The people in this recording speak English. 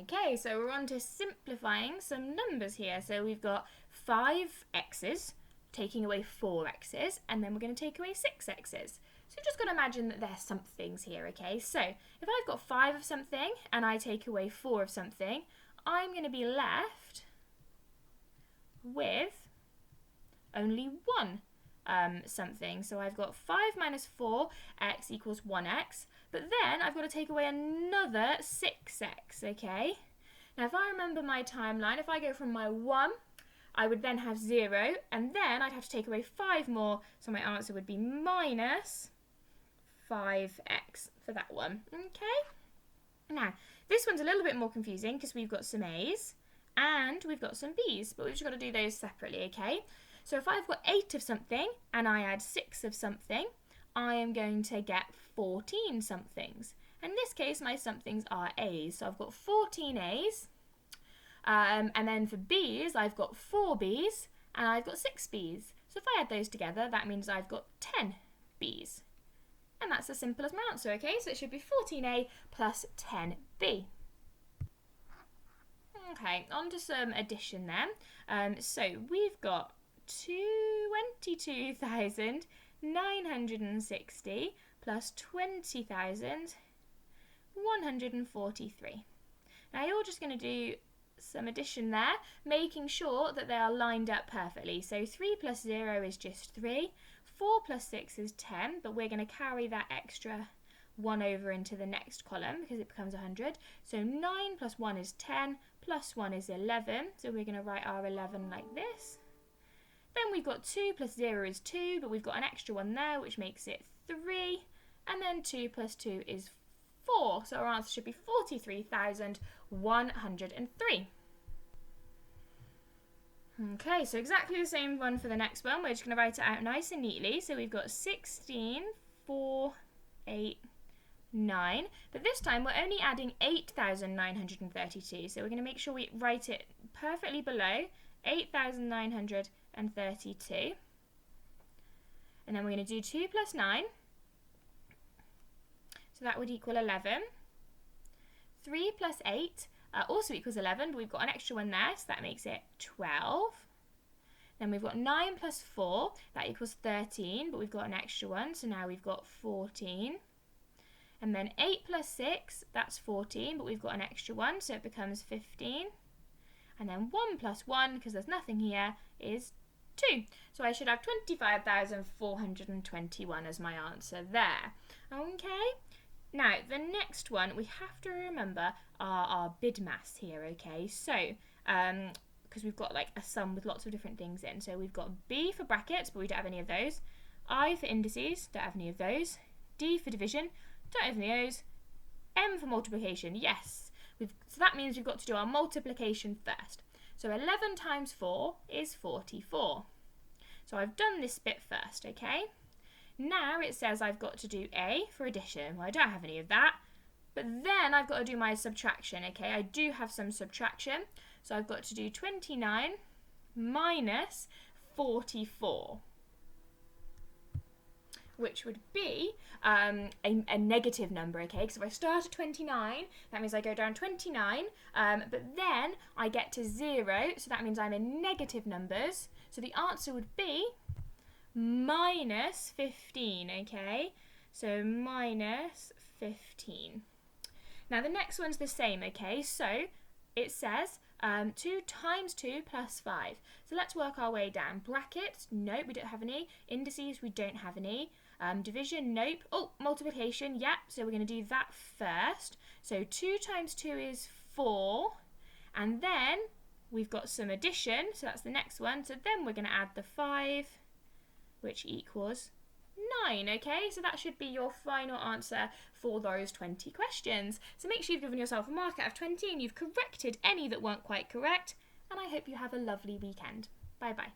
Okay, so we're on to simplifying some numbers here. So we've got 5 x's, taking away 4 x's, and then we're going to take away 6 x's. So you've just got to imagine that there's somethings here, okay? So if I've got 5 of something and I take away 4 of something, I'm going to be left with only 1 something. So I've got 5 minus 4, x equals 1x, but then I've got to take away another 6x, okay? Now if I remember my timeline, if I go from my 1, I would then have 0, and then I'd have to take away 5 more, so my answer would be minus 5x for that one, okay? Now, this one's a little bit more confusing because we've got some a's and we've got some b's, but we've just got to do those separately, okay? So if I've got 8 of something and I add 6 of something, I am going to get 14 somethings. In this case, my somethings are a's, so I've got 14 a's. And then for b's, I've got 4 b's and I've got 6 b's. So if I add those together, that means I've got 10 b's. And that's as simple as my answer, okay? So it should be 14a plus 10b. Okay, on to some addition then. So we've got 22,960 plus 20,143. Now you're just going to do some addition there, making sure that they are lined up perfectly. So 3 plus 0 is just 3, 4 plus 6 is 10, but we're going to carry that extra 1 over into the next column because it becomes 100. So 9 plus 1 is 10, plus 1 is 11, so we're going to write our 11 like this. Then we've got 2 plus 0 is 2, but we've got an extra 1 there, which makes it 3, and then 2 plus 2 is 4, so our answer should be 43,103. Okay, so exactly the same one for the next one. We're just going to write it out nice and neatly. So we've got 16, 4, 8, 9. But this time we're only adding 8,932. So we're going to make sure we write it perfectly below 8,932. And then we're going to do 2 plus 9. So that would equal 11. 3 plus 8 also equals 11, but we've got an extra 1 there, so that makes it 12. Then we've got 9 plus 4, that equals 13, but we've got an extra 1, so now we've got 14. And then 8 plus 6, that's 14, but we've got an extra 1, so it becomes 15. And then 1 plus 1, because there's nothing here, is 2. So I should have 25,421 as my answer there. Okay? Now, the next one, we have to remember our BIDMAS here, okay? So, because we've got like a sum with lots of different things in. So we've got B for brackets, but we don't have any of those. I for indices, don't have any of those. D for division, don't have any of those. M for multiplication, yes. So that means we've got to do our multiplication first. So 11 times 4 is 44. So I've done this bit first, okay? Now it says I've got to do A for addition. Well, I don't have any of that. But then I've got to do my subtraction, okay? I do have some subtraction. So I've got to do 29 minus 44, which would be a negative number, okay? Because if I start at 29, that means I go down 29, but then I get to 0, so that means I'm in negative numbers. So the answer would be minus 15, okay? So minus 15. Now the next one's the same, okay? So it says 2 times 2 plus 5. So let's work our way down. Brackets, nope, we don't have any. Indices, we don't have any. Division, nope. Oh, multiplication, yep. So we're going to do that first. So 2 times 2 is 4. And then we've got some addition, so that's the next one. So then we're going to add the 5, which equals 9, okay? So that should be your final answer for those 20 questions. So make sure you've given yourself a mark out of 20 and you've corrected any that weren't quite correct. And I hope you have a lovely weekend. Bye-bye.